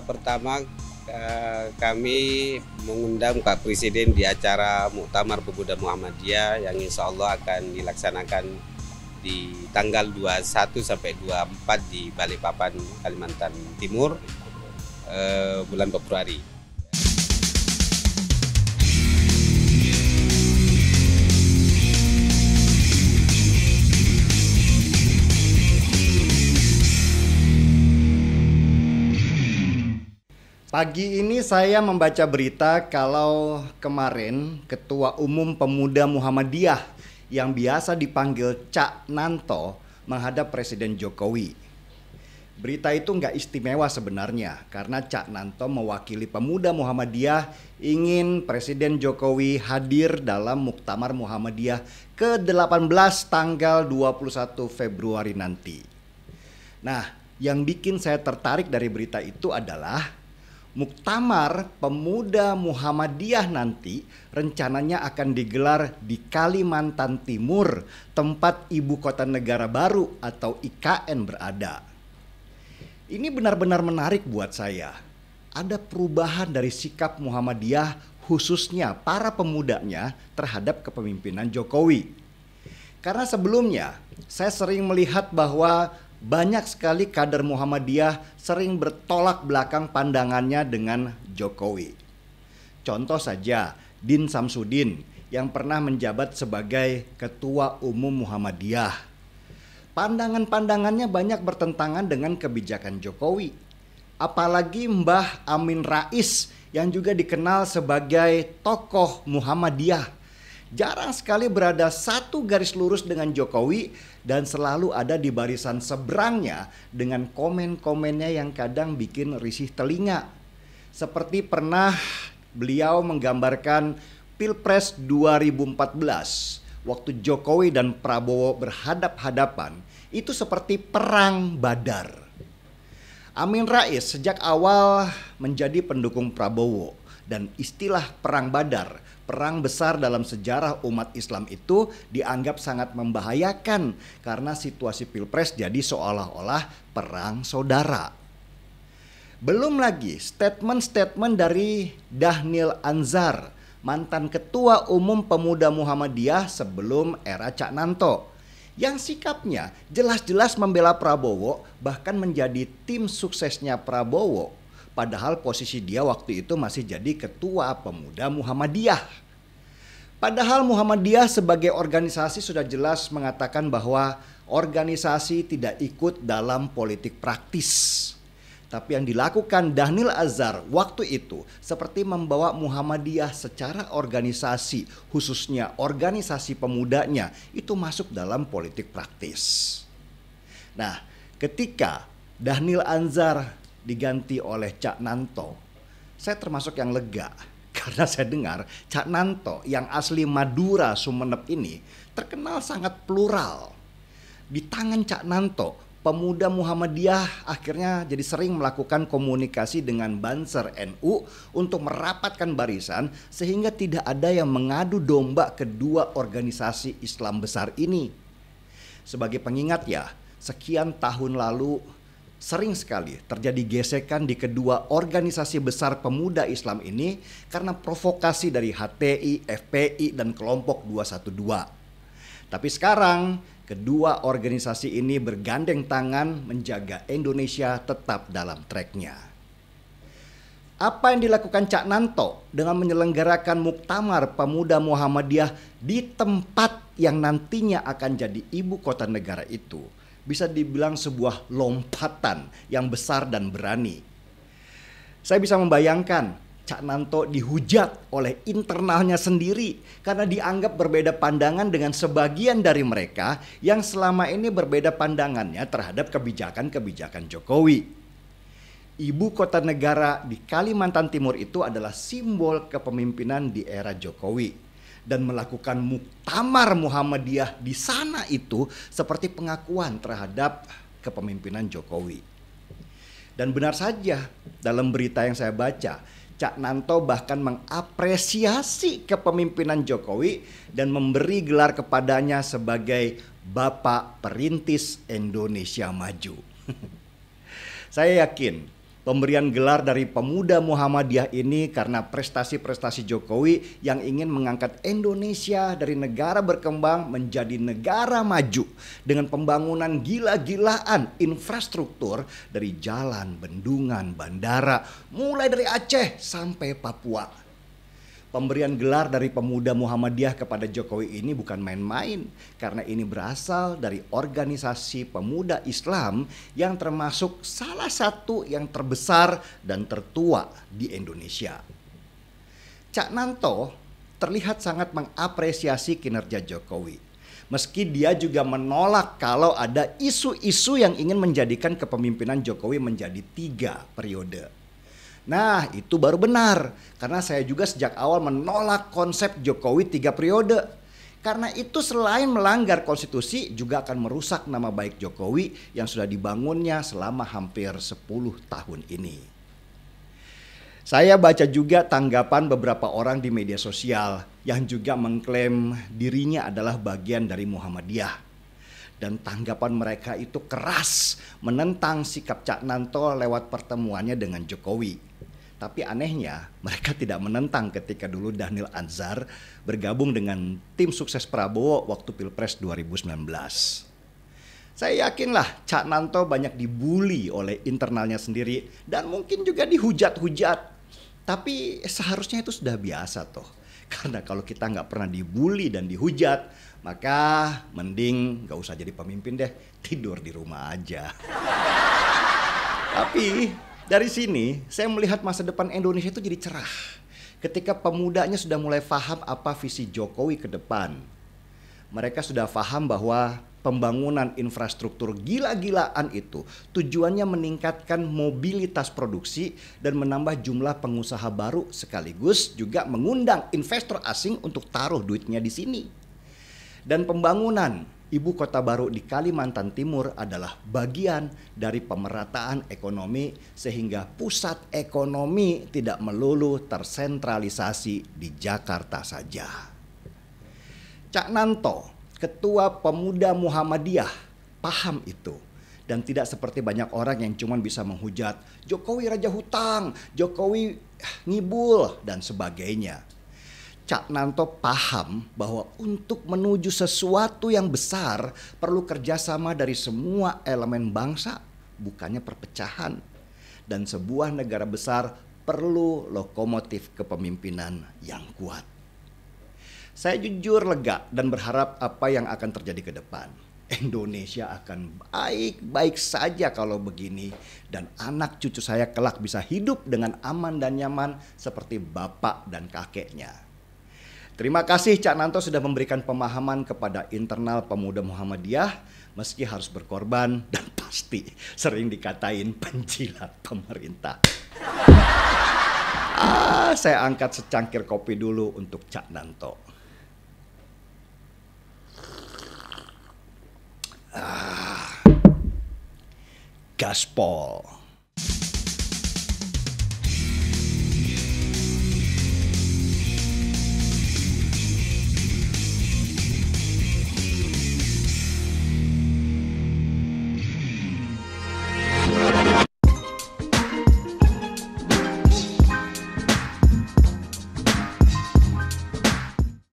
Pertama kami mengundang Pak Presiden di acara Muktamar Pemuda Muhammadiyah yang insya Allah akan dilaksanakan di tanggal 21 sampai 24 di Balikpapan, Kalimantan Timur, bulan Februari. Pagi ini saya membaca berita kalau kemarin Ketua Umum Pemuda Muhammadiyah yang biasa dipanggil Cak Nanto menghadap Presiden Jokowi. Berita itu nggak istimewa sebenarnya karena Cak Nanto mewakili Pemuda Muhammadiyah ingin Presiden Jokowi hadir dalam Muktamar Muhammadiyah ke-18 tanggal 21 Februari nanti. Nah, yang bikin saya tertarik dari berita itu adalah Muktamar Pemuda Muhammadiyah nanti rencananya akan digelar di Kalimantan Timur, tempat ibu kota negara baru atau IKN berada. Ini benar-benar menarik buat saya. Ada perubahan dari sikap Muhammadiyah khususnya para pemudanya terhadap kepemimpinan Jokowi. Karena sebelumnya saya sering melihat bahwa banyak sekali kader Muhammadiyah sering bertolak belakang pandangannya dengan Jokowi. Contoh saja Din Samsudin yang pernah menjabat sebagai Ketua Umum Muhammadiyah. Pandangan-pandangannya banyak bertentangan dengan kebijakan Jokowi. Apalagi Mbah Amin Rais yang juga dikenal sebagai tokoh Muhammadiyah. Jarang sekali berada satu garis lurus dengan Jokowi dan selalu ada di barisan seberangnya dengan komen-komennya yang kadang bikin risih telinga. Seperti pernah beliau menggambarkan Pilpres 2014 waktu Jokowi dan Prabowo berhadap-hadapan itu seperti perang Badar. Amin Rais sejak awal menjadi pendukung Prabowo dan istilah perang Badar, perang besar dalam sejarah umat Islam itu dianggap sangat membahayakan karena situasi Pilpres jadi seolah-olah perang saudara. Belum lagi statement-statement dari Dhanil Anzar, mantan Ketua Umum Pemuda Muhammadiyah sebelum era Cak Nanto, yang sikapnya jelas-jelas membela Prabowo bahkan menjadi tim suksesnya Prabowo. Padahal posisi dia waktu itu masih jadi Ketua Pemuda Muhammadiyah. Padahal Muhammadiyah sebagai organisasi sudah jelas mengatakan bahwa organisasi tidak ikut dalam politik praktis. Tapi yang dilakukan Dhanil Anzar waktu itu seperti membawa Muhammadiyah secara organisasi, khususnya organisasi pemudanya, itu masuk dalam politik praktis. Nah, ketika Dhanil Anzar diganti oleh Cak Nanto, saya termasuk yang lega karena saya dengar Cak Nanto yang asli Madura Sumeneb ini terkenal sangat plural. Di tangan Cak Nanto, Pemuda Muhammadiyah akhirnya jadi sering melakukan komunikasi dengan Banser NU untuk merapatkan barisan sehingga tidak ada yang mengadu domba kedua organisasi Islam besar ini. Sebagai pengingat ya, sekian tahun lalu sering sekali terjadi gesekan di kedua organisasi besar pemuda Islam ini karena provokasi dari HTI, FPI, dan kelompok 212. Tapi sekarang kedua organisasi ini bergandeng tangan menjaga Indonesia tetap dalam tracknya. Apa yang dilakukan Cak Nanto dengan menyelenggarakan Muktamar Pemuda Muhammadiyah di tempat yang nantinya akan jadi ibu kota negara itu bisa dibilang sebuah lompatan yang besar dan berani. Saya bisa membayangkan Cak Nanto dihujat oleh internalnya sendiri karena dianggap berbeda pandangan dengan sebagian dari mereka yang selama ini berbeda pandangannya terhadap kebijakan-kebijakan Jokowi. Ibu kota negara di Kalimantan Timur itu adalah simbol kepemimpinan di era Jokowi. Dan melakukan Muktamar Muhammadiyah di sana itu seperti pengakuan terhadap kepemimpinan Jokowi. Dan benar saja dalam berita yang saya baca, Cak Nanto bahkan mengapresiasi kepemimpinan Jokowi dan memberi gelar kepadanya sebagai Bapak Perintis Indonesia Maju. Saya yakin Pemberian gelar dari Pemuda Muhammadiyah ini karena prestasi-prestasi Jokowi yang ingin mengangkat Indonesia dari negara berkembang menjadi negara maju dengan pembangunan gila-gilaan infrastruktur dari jalan, bendungan, bandara, mulai dari Aceh sampai Papua. Pemberian gelar dari Pemuda Muhammadiyah kepada Jokowi ini bukan main-main karena ini berasal dari organisasi pemuda Islam yang termasuk salah satu yang terbesar dan tertua di Indonesia. Cak Nanto terlihat sangat mengapresiasi kinerja Jokowi. Meski dia juga menolak kalau ada isu-isu yang ingin menjadikan kepemimpinan Jokowi menjadi 3 periode. Nah, itu baru benar. Karena saya juga sejak awal menolak konsep Jokowi 3 periode. Karena itu selain melanggar konstitusi juga akan merusak nama baik Jokowi yang sudah dibangunnya selama hampir 10 tahun ini. Saya baca juga tanggapan beberapa orang di media sosial yang juga mengklaim dirinya adalah bagian dari Muhammadiyah. Dan tanggapan mereka itu keras menentang sikap Cak Nanto lewat pertemuannya dengan Jokowi. Tapi anehnya mereka tidak menentang ketika dulu Dhanil Anzar bergabung dengan tim sukses Prabowo waktu Pilpres 2019. Saya yakinlah Cak Nanto banyak dibully oleh internalnya sendiri dan mungkin juga dihujat-hujat. Tapi seharusnya itu sudah biasa toh. Karena kalau kita nggak pernah dibully dan dihujat, maka mending nggak usah jadi pemimpin deh, tidur di rumah aja. Tapi dari sini saya melihat masa depan Indonesia itu jadi cerah. Ketika pemudanya sudah mulai paham apa visi Jokowi ke depan. Mereka sudah paham bahwa pembangunan infrastruktur gila-gilaan itu tujuannya meningkatkan mobilitas produksi dan menambah jumlah pengusaha baru sekaligus juga mengundang investor asing untuk taruh duitnya di sini. Dan pembangunan ibu kota baru di Kalimantan Timur adalah bagian dari pemerataan ekonomi sehingga pusat ekonomi tidak melulu tersentralisasi di Jakarta saja. Cak Nanto, Ketua Pemuda Muhammadiyah, paham itu. Dan tidak seperti banyak orang yang cuma bisa menghujat Jokowi Raja Hutang, Jokowi ngibul, dan sebagainya. Cak Nanto paham bahwa untuk menuju sesuatu yang besar perlu kerjasama dari semua elemen bangsa, bukannya perpecahan. Dan sebuah negara besar perlu lokomotif kepemimpinan yang kuat. Saya jujur lega dan berharap apa yang akan terjadi ke depan. Indonesia akan baik-baik saja kalau begini. Dan anak cucu saya kelak bisa hidup dengan aman dan nyaman seperti bapak dan kakeknya. Terima kasih Cak Nanto sudah memberikan pemahaman kepada internal Pemuda Muhammadiyah meski harus berkorban dan pasti sering dikatain penjilat pemerintah. Saya angkat secangkir kopi dulu untuk Cak Nanto. Gaspol.